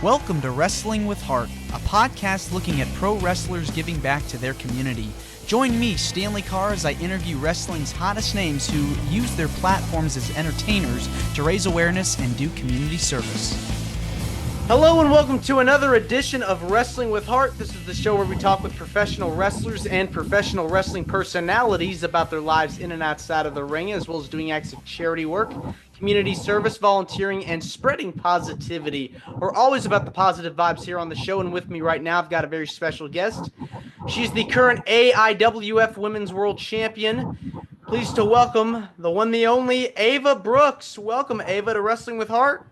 Welcome to Wrestling with Heart, a podcast looking at pro wrestlers giving back to their community. Join me, Stanley Carr, as I interview wrestling's hottest names who use their platforms as entertainers to raise awareness and do community service. Hello and welcome to another edition of Wrestling with Heart. This is the show where we talk with professional wrestlers and professional wrestling personalities about their lives in and outside of the ring, as well as doing acts of charity work, community service, volunteering, and spreading positivity. We're always about the positive vibes here on the show, and with me right now, I've got a very special guest. She's the current AIWF Women's World Champion. Pleased to welcome the one, the only, Ava Brooks. Welcome, Ava, to Wrestling with Heart.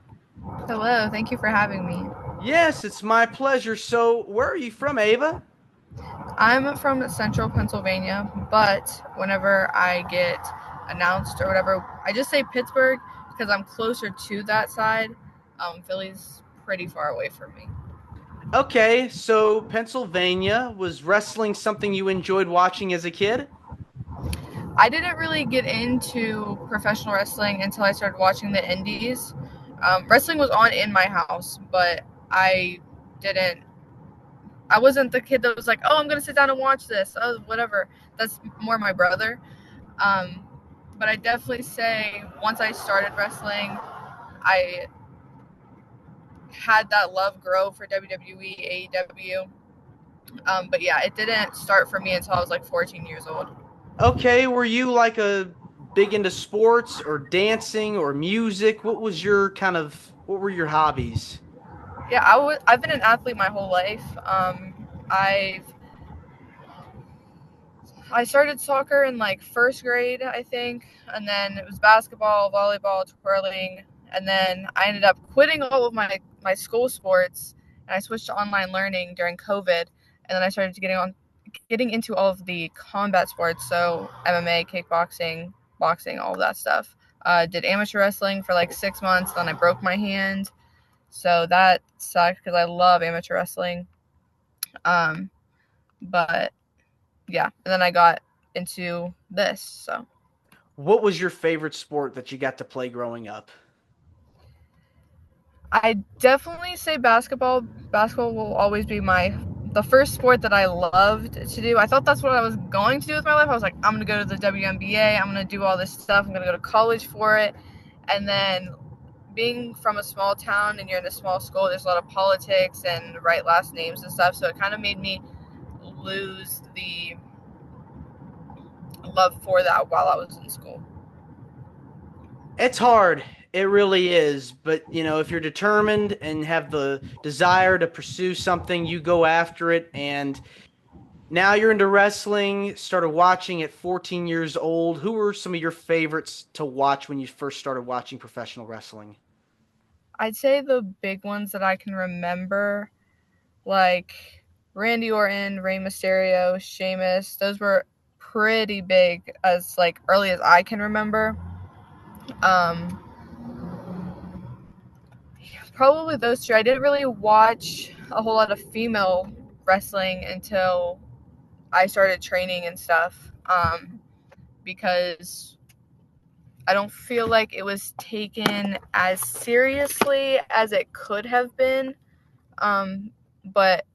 Hello, thank you for having me. Yes, it's my pleasure. So, where are you from, Ava? I'm from central Pennsylvania, but whenever I get announced or whatever, I just say Pittsburgh because I'm closer to that side. Philly's pretty far away from me. Okay, so Pennsylvania, was wrestling something you enjoyed watching as a kid? I didn't really get into professional wrestling until I started watching the indies. Wrestling was on in my house, but I wasn't the kid that was like, oh, I'm going to sit down and watch this. Oh, whatever. That's more my brother. But I definitely say once I started wrestling, I had that love grow for WWE, AEW. But yeah, it didn't start for me until I was like 14 years old. Okay, were you like a big into sports or dancing or music? What were your hobbies? Yeah, I've been an athlete my whole life. I started soccer in like first grade, I think, and then it was basketball, volleyball, twirling, and then I ended up quitting all of my school sports, and I switched to online learning during COVID, and then I started getting into all of the combat sports, so MMA, kickboxing, boxing, all of that stuff. Did amateur wrestling for like 6 months, then I broke my hand, so that sucked because I love amateur wrestling. But yeah, and then I got into this. So, What was your favorite sport that you got to play growing up? I definitely say basketball. Basketball will always be the first sport that I loved to do. I thought that's what I was going to do with my life. I was like, I'm going to go to the WNBA. I'm going to do all this stuff. I'm going to go to college for it. And then being from a small town and you're in a small school, there's a lot of politics and right last names and stuff. So it kind of made me lose the love for that while I was in school. It's hard. It really is. But, if you're determined and have the desire to pursue something, you go after it. And now you're into wrestling, started watching at 14 years old. Who were some of your favorites to watch when you first started watching professional wrestling? I'd say the big ones that I can remember, like Randy Orton, Rey Mysterio, Sheamus, those were pretty big as like early as I can remember. Probably those two. I didn't really watch a whole lot of female wrestling until I started training and stuff, because I don't feel like it was taken as seriously as it could have been. But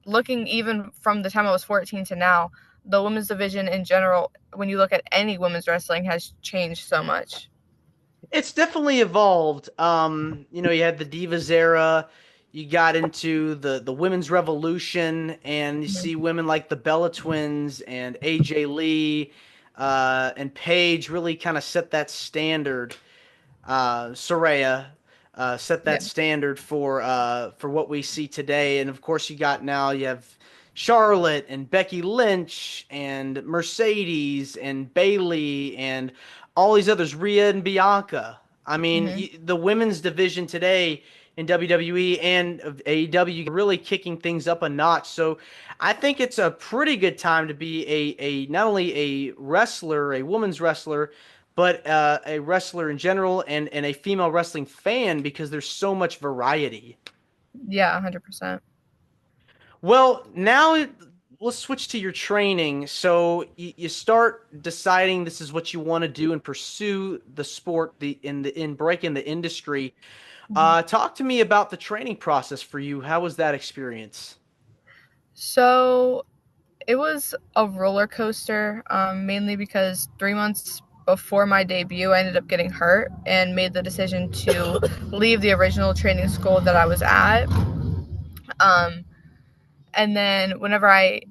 looking even from the time I was 14 to now, the women's division in general, when you look at any women's wrestling, has changed so much. It's definitely evolved. You had the Divas era, you got into the women's revolution, and you see women like the Bella Twins and AJ Lee and Paige really kind of set that standard. Soraya set that standard for what we see today, and of course you have Charlotte and Becky Lynch and Mercedes and Bayley and all these others, Rhea and Bianca. I mean, the women's division today in WWE and AEW really kicking things up a notch. So I think it's a pretty good time to be a not only a wrestler, a women's wrestler, but a wrestler in general and a female wrestling fan, because there's so much variety. Yeah, 100%. Well, now let's switch to your training. So you start deciding this is what you want to do and pursue the sport, in breaking the industry. Talk to me about the training process for you. How was that experience? So it was a roller coaster, mainly because 3 months before my debut, I ended up getting hurt and made the decision to leave the original training school that I was at. Um, and then whenever I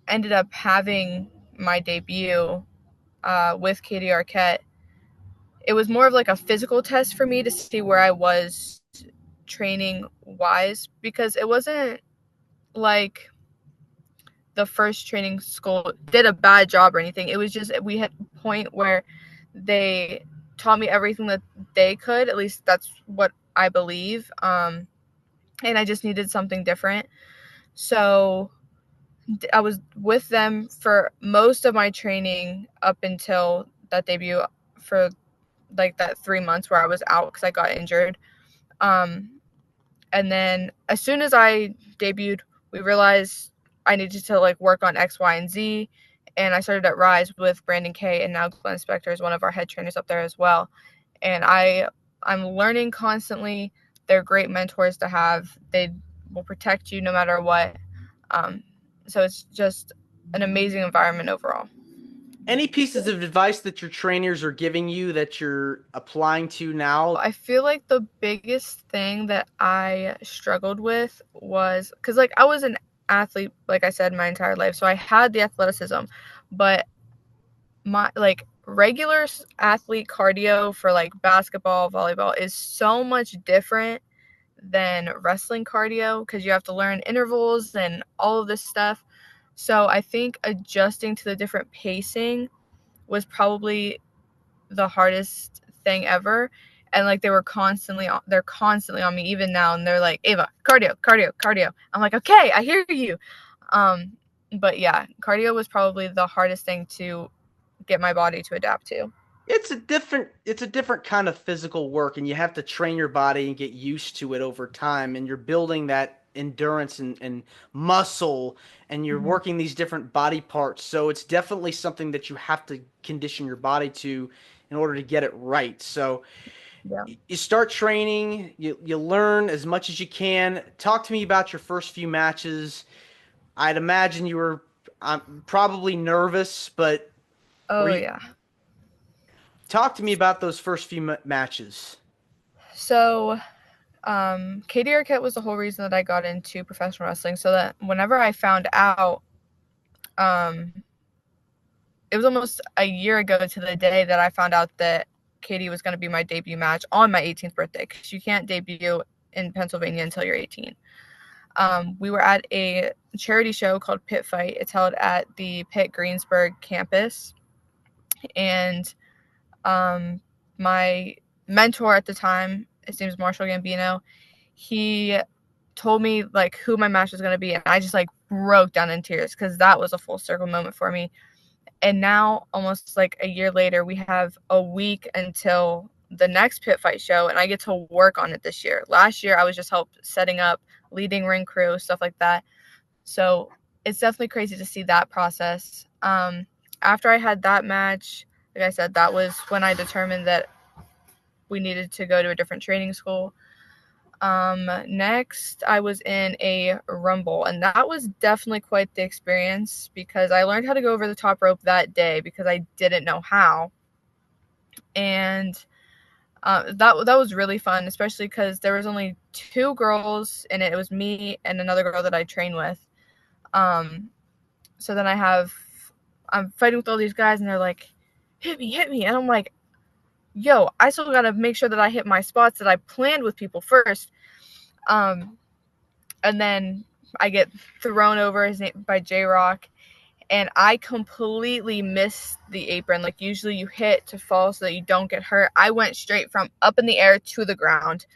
ended up having my debut with Katie Arquette, it was more of like a physical test for me to see where I was training wise, because it wasn't like the first training school did a bad job or anything. It was just we had a point where they taught me everything that they could. At least that's what I believe. And I just needed something different. So I was with them for most of my training up until that debut, for like that 3 months where I was out because I got injured. Um, and then as soon as I debuted, we realized I needed to like work on X, Y, and Z. And I started at Rise with Brandon Kay, and now Glenn Spector is one of our head trainers up there as well. And I'm learning constantly. They're great mentors to have. They will protect you no matter what. Um, so it's just an amazing environment overall. Any pieces of advice that your trainers are giving you that you're applying to now? I feel like the biggest thing that I struggled with was because, like, I was an athlete, like I said, my entire life. So I had the athleticism, but my, like, regular athlete cardio for like basketball, volleyball is so much different than wrestling cardio because you have to learn intervals and all of this stuff. So I think adjusting to the different pacing was probably the hardest thing ever. And like they're constantly on me even now, and they're like, Ava, cardio, cardio, cardio. I'm like, okay, I hear you. um but yeah, cardio was probably the hardest thing to get my body to adapt to. It's a different kind of physical work, and you have to train your body and get used to it over time, and you're building that endurance and muscle, and you're Mm-hmm. working these different body parts. So it's definitely something that you have to condition your body to in order to get it right. So Yeah. you start training, you learn as much as you can. Talk to me about your first few matches. I'd imagine you were probably nervous, but were Oh you? yeah. Talk to me about those first few matches. So Katie Arquette was the whole reason that I got into professional wrestling. So that whenever I found out, um it was almost a year ago to the day that I found out that Katie was going to be my debut match on my 18th birthday, because you can't debut in Pennsylvania until you're 18. We were at a charity show called Pit Fight. It's held at the Pitt Greensburg campus. And my mentor at the time, his name is Marshall Gambino, he told me like who my match was going to be. And I just like broke down in tears because that was a full circle moment for me. And now, almost like a year later, we have a week until the next pit fight show, and I get to work on it this year. Last year, I was just helped setting up, leading ring crew, stuff like that. So it's definitely crazy to see that process. After I had that match, like I said, that was when I determined that we needed to go to a different training school. Next, I was in a rumble, and that was definitely quite the experience because I learned how to go over the top rope that day because I didn't know how. And that was really fun, especially because there was only two girls in it. It was me and another girl that I train with. Um, so then I'm fighting with all these guys, and they're like, hit me. And I'm like, yo, I still got to make sure that I hit my spots that I planned with people first. Um, and then I get thrown over his name by J Rock, and I completely missed the apron. Like usually you hit to fall so that you don't get hurt. I went straight from up in the air to the ground,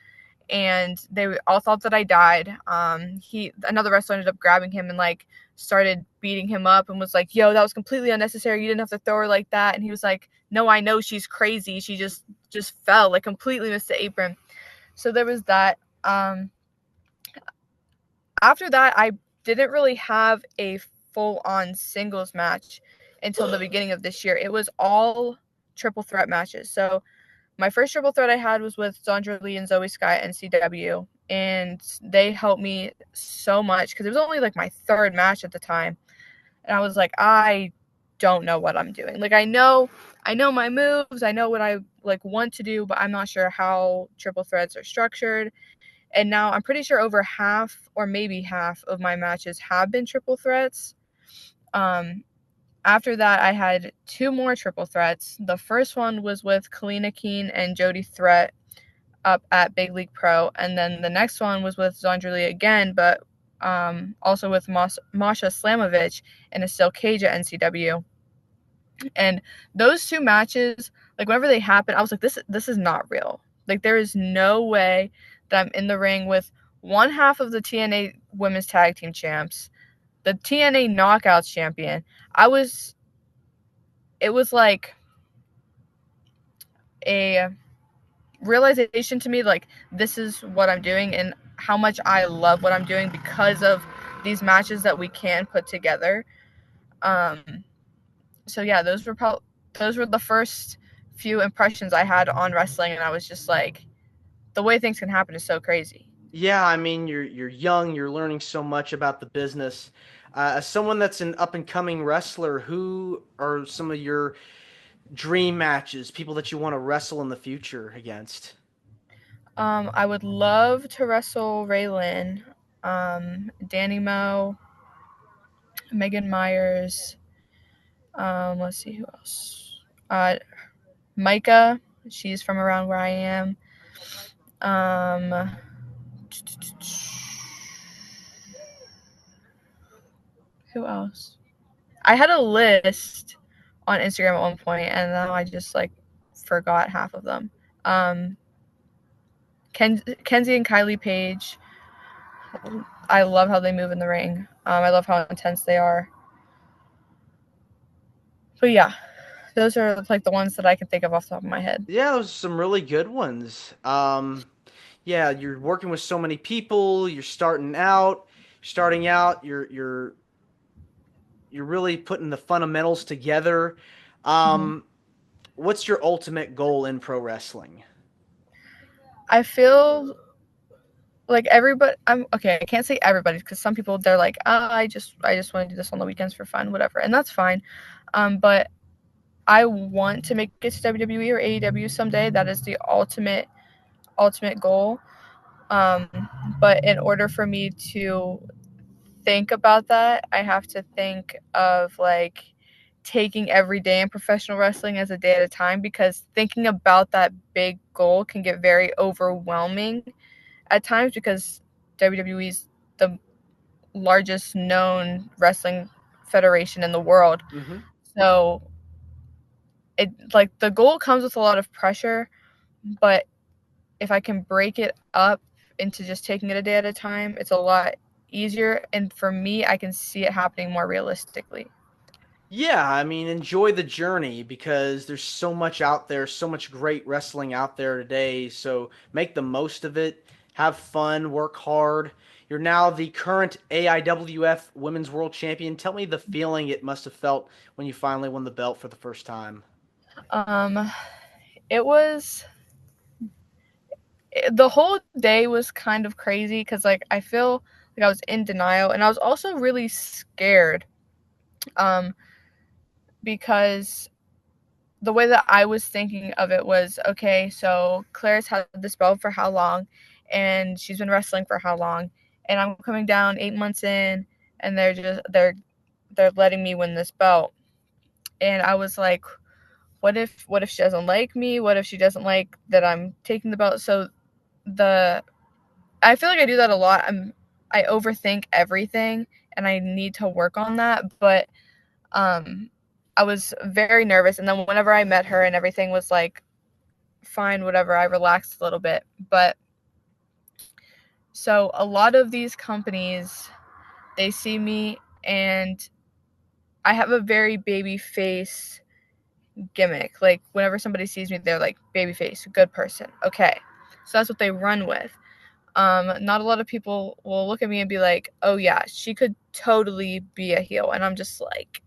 and they all thought that I died. Another wrestler ended up grabbing him and like started beating him up and was like, "Yo, that was completely unnecessary. You didn't have to throw her like that." And he was like, "No, I know she's crazy. She just fell, like completely missed the apron." So there was that. After that, I didn't really have a full-on singles match until the beginning of this year. It was all triple threat matches. So my first triple threat I had was with Zandra Lee and Zoe Sky at NCW, and they helped me so much because it was only like my third match at the time, and I was like, I don't know what I'm doing. Like, I know my moves, I know what I like want to do, but I'm not sure how triple threats are structured. And now I'm pretty sure over half or maybe half of my matches have been triple threats. After that, I had 2 more triple threats. The first one was with Kalina Keene and Jody Threat up at Big League Pro, and then the next one was with Zandruli again, but also with Masha Slamovich in a steel cage at NCW. And those 2 matches, like whenever they happened, I was like, this is not real. Like, there is no way that I'm in the ring with one half of the TNA Women's Tag Team champs, the TNA Knockouts champion. It was like a realization to me, like, this is what I'm doing and how much I love what I'm doing because of these matches that we can put together. So yeah, those were the first few impressions I had on wrestling, and I was just like, the way things can happen is so crazy. Yeah, I mean, you're young, you're learning so much about the business. As someone that's an up and coming wrestler, who are some of your dream matches, people that you want to wrestle in the future against? I would love to wrestle Raylan, Danny Moe, Megan Myers. Let's see who else. Micah, she's from around where I am. Who else? I had a list on Instagram at one point, and now I just like forgot half of them. Kenzie and Kylie Page. I love how they move in the ring. I love how intense they are. But yeah, those are like the ones that I can think of off the top of my head. Yeah, those are some really good ones. Yeah, you're working with so many people. Starting out. You're really putting the fundamentals together. Mm-hmm. What's your ultimate goal in pro wrestling? I feel like everybody. I'm okay. I can't say everybody because some people they're like, I just want to do this on the weekends for fun, whatever, and that's fine. But I want to make it to WWE or AEW someday. That is the ultimate goal. Um, but in order for me to think about that, I have to think of like taking every day in professional wrestling as a day at a time, because thinking about that big goal can get very overwhelming at times because WWE is the largest known wrestling federation in the world. Mm-hmm. So it like the goal comes with a lot of pressure, but if I can break it up into just taking it a day at a time, it's a lot easier. And for me, I can see it happening more realistically. Yeah, I mean, enjoy the journey because there's so much out there, so much great wrestling out there today. So make the most of it. Have fun, work hard. You're now the current AIWF Women's World Champion. Tell me the feeling it must have felt when you finally won the belt for the first time. Um, it was the whole day was kind of crazy because like I feel like I was in denial, and I was also really scared um, because the way that I was thinking of it was, okay, so Claire's had this belt for how long, and she's been wrestling for how long, and I'm coming down 8 months in, and they're letting me win this belt, and I was like, what if she doesn't like me? What if she doesn't like that I'm taking the belt? So the I feel like I do that a lot. I overthink everything, and I need to work on that, but um I was very nervous, and then whenever I met her and everything was like fine, whatever, I relaxed a little bit. But so a lot of these companies, they see me and I have a very baby face gimmick. Like whenever somebody sees me, they're like, baby face, good person. Okay. So that's what they run with. Not a lot of people will look at me and be like, oh yeah, she could totally be a heel. And I'm just like,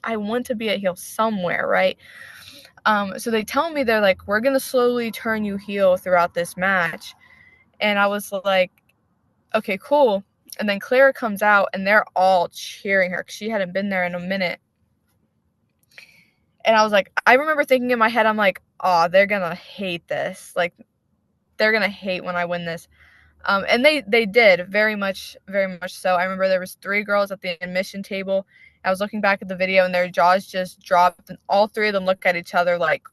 I want to be a heel somewhere, right? So they tell me, they're like, we're gonna slowly turn you heel throughout this match. And I was like, okay, cool. And then Clara comes out and they're all cheering her because she hadn't been there in a minute. And I was like, I remember thinking in my head, I'm like, oh, they're gonna hate this. Like, they're gonna hate when I win this. And they did very much so. I remember there was 3 girls at the admission table. I was looking back at the video and their jaws just dropped, and all 3 of them looked at each other like,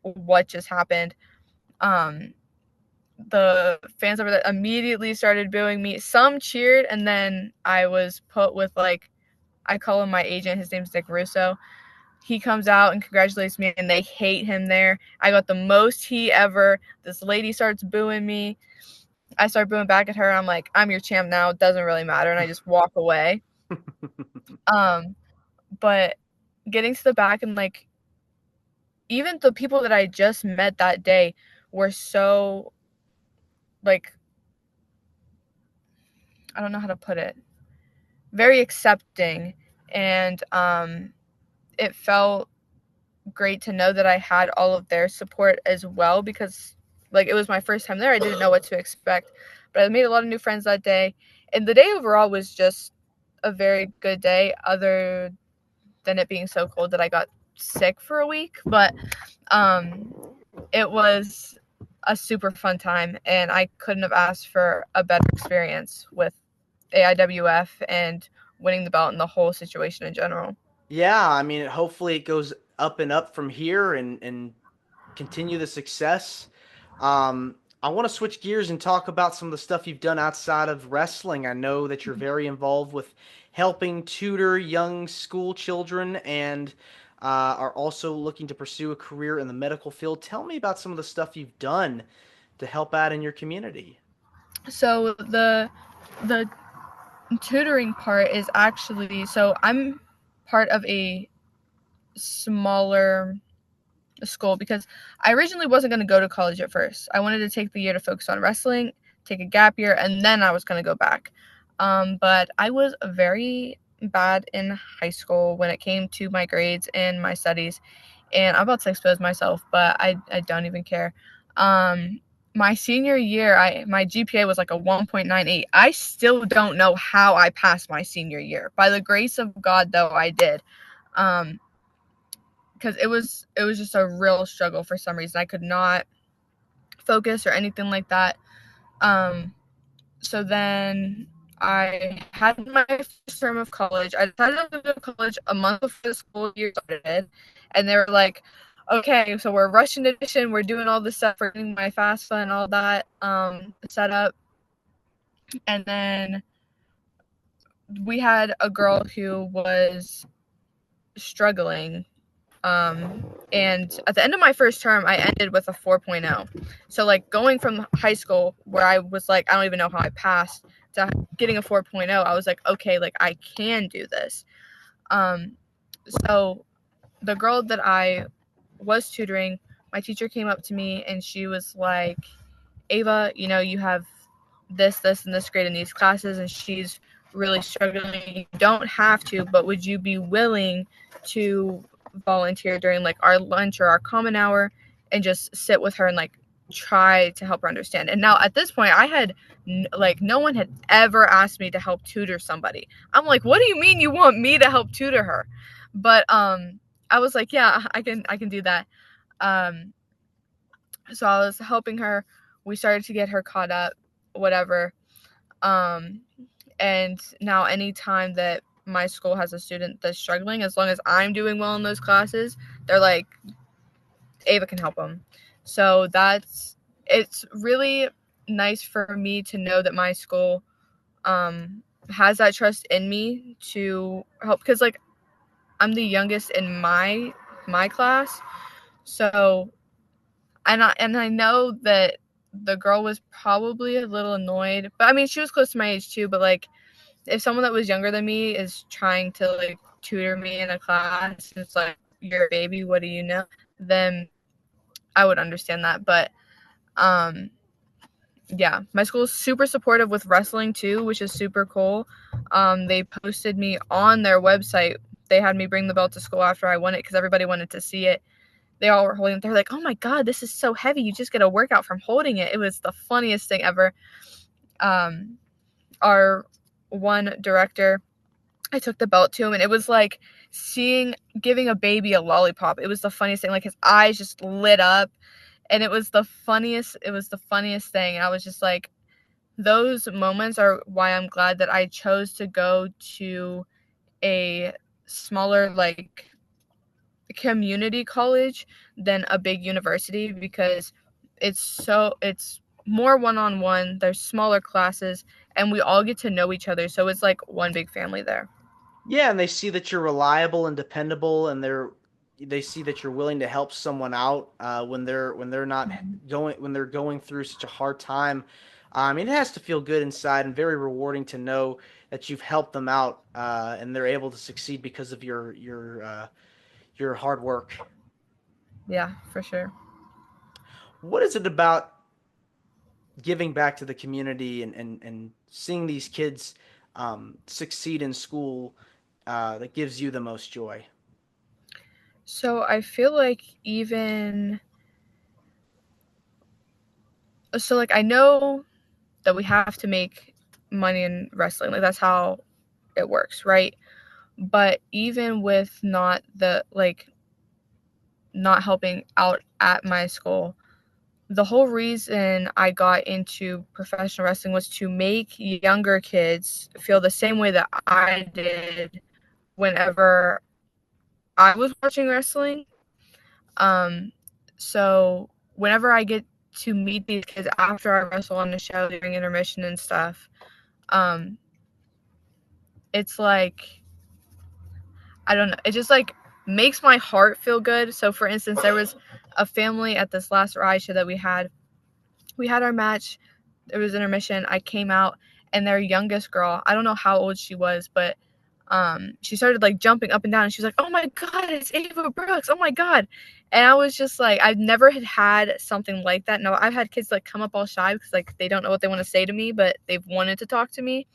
what just happened? The fans over there immediately started booing me. Some cheered, and then I was put with, like, I call him my agent. His name's Dick Russo. He comes out and congratulates me, and they hate him there. I got the most heat ever. This lady starts booing me. I start booing back at her. I'm like, I'm your champ now. It doesn't really matter. And I just walk away. But getting to the back, and like, even the people that I just met that day were so, like, I don't know how to put it, very accepting. And it felt great to know that I had all of their support as well, because, like, it was my first time there. I didn't know what to expect, but I made a lot of new friends that day. And the day overall was just a very good day, other than it being so cold that I got sick for a week. But it was a super fun time, and I couldn't have asked for a better experience with AIWF and winning the belt and the whole situation in general. Yeah, I mean, hopefully it goes up and up from here and continue the success. I want to switch gears and talk about some of the stuff you've done outside of wrestling. I know that you're very involved with helping tutor young school children and are also looking to pursue a career in the medical field. Tell me about some of the stuff you've done to help out in your community. So the tutoring part is actually, so I'm part of a smaller school because I originally wasn't going to go to college at first. I wanted to take the year to focus on wrestling, take a gap year, and then I was going to go back. But I was very bad in high school when it came to my grades and my studies. And I'm about to expose myself, but I don't even care. My senior year, my GPA was like a 1.98. I still don't know how I passed my senior year. By the grace of God, though, I did. Because it was just a real struggle for some reason. I could not focus or anything like that. So then I had my first term of college. I decided to go to college a month before the school year started, and they were like, okay, so we're rushing admission, we're doing all this stuff, we're getting my FAFSA and all that set up. And then we had a girl who was struggling. And at the end of my first term, I ended with a 4.0. So, like, going from high school where I was like, I don't even know how I passed, to getting a 4.0, I was like, okay, like, I can do this. So the girl that I was tutoring, my teacher came up to me and she was like, Ava, you know, you have this, and this grade in these classes, and she's really struggling. You don't have to, but would you be willing to volunteer during, like, our lunch or our common hour and just sit with her and, like, try to help her understand? And now at this point, I had, like, no one had ever asked me to help tutor somebody. I'm like, what do you mean you want me to help tutor her? But I was like, yeah, I can do that. So I was helping her. We started to get her caught up, whatever. And now anytime that my school has a student that's struggling, as long as I'm doing well in those classes, they're like, Ava can help them. So it's really nice for me to know that my school has that trust in me to help, because, like, I'm the youngest in my class. So, and I know that the girl was probably a little annoyed, but I mean, she was close to my age too. But, like, if someone that was younger than me is trying to, like, tutor me in a class, and it's like, you're a baby, what do you know? Then I would understand that. But yeah, my school is super supportive with wrestling too, which is super cool. They posted me on their website. They had me bring the belt to school after I won it because everybody wanted to see it. they all were holding it. They're like, oh my God, this is so heavy. You just get a workout from holding it. It was the funniest thing ever. Our one director, I took the belt to him, and it was like giving a baby a lollipop. It was the funniest thing. Like, his eyes just lit up, and it was the funniest thing. And I was just like, those moments are why I'm glad that I chose to go to a smaller, like, community college than a big university, because it's more one-on-one. There's smaller classes, and we all get to know each other, so it's like one big family there. Yeah, and they see that you're reliable and dependable, and they see that you're willing to help someone out when they're not when they're going through such a hard time. It has to feel good inside and very rewarding to know that you've helped them out and they're able to succeed because of your hard work. Yeah, for sure. What is it about giving back to the community and seeing these kids succeed in school that gives you the most joy? So I feel like I know that we have to make money in wrestling. Like, that's how it works, right? But even with not helping out at my school, the whole reason I got into professional wrestling was to make younger kids feel the same way that I did whenever I was watching wrestling. So whenever I get to meet these kids after I wrestle on the show during intermission and stuff, it's like, I don't know, it just like makes my heart feel good. So for instance, there was a family at this last Rise show that we had our match. It was intermission. I came out, and their youngest girl, I don't know how old she was, but she started like jumping up and down, and she was like, oh my God, it's Ava Brooks, oh my God. And I was just like, I've never had something like that. No, I've had kids like come up all shy because like they don't know what they want to say to me, but they've wanted to talk to me,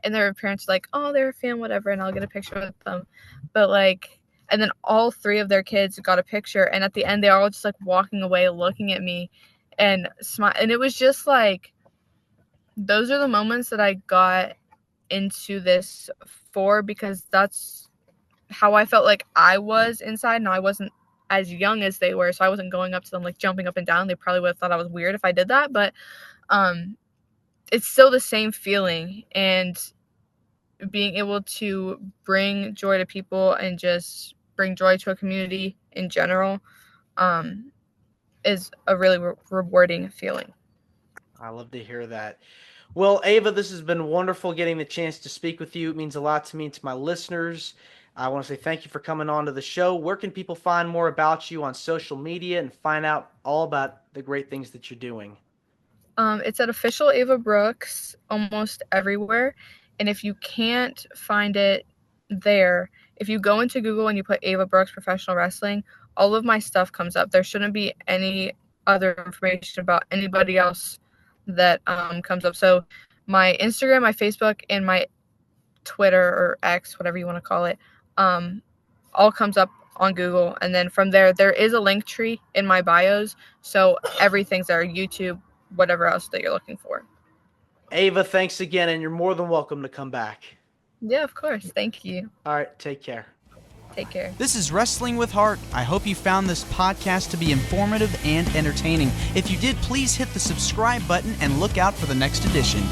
and their parents are like, oh, they're a fan, whatever, and I'll get a picture with them. But like, and then all three of their kids got a picture, and at the end they were all just like walking away looking at me and smile. And it was just like, those are the moments that I got into this for, because that's how I felt like I was inside. Now, I wasn't as young as they were, so I wasn't going up to them like jumping up and down. They probably would have thought I was weird if I did that, but it's still the same feeling, and being able to bring joy to people and just bring joy to a community in general is a really rewarding feeling. I love to hear that. Well, Ava, this has been wonderful getting the chance to speak with you. It means a lot to me and to my listeners. I want to say thank you for coming on to the show. Where can people find more about you on social media and find out all about the great things that you're doing? It's at official Ava Brooks almost everywhere. And if you can't find it there, if you go into Google and you put Ava Brooks Professional Wrestling, all of my stuff comes up. There shouldn't be any other information about anybody else that comes up. So my Instagram, my Facebook, and my Twitter or X, whatever you want to call it, all comes up on Google. And then from there is a link tree in my bios. So everything's there, YouTube, whatever else that you're looking for. Ava, thanks again, and you're more than welcome to come back. Yeah, of course. Thank you. All right, take care. Take care. This is Wrestling with Heart. I hope you found this podcast to be informative and entertaining. If you did, please hit the subscribe button and look out for the next edition.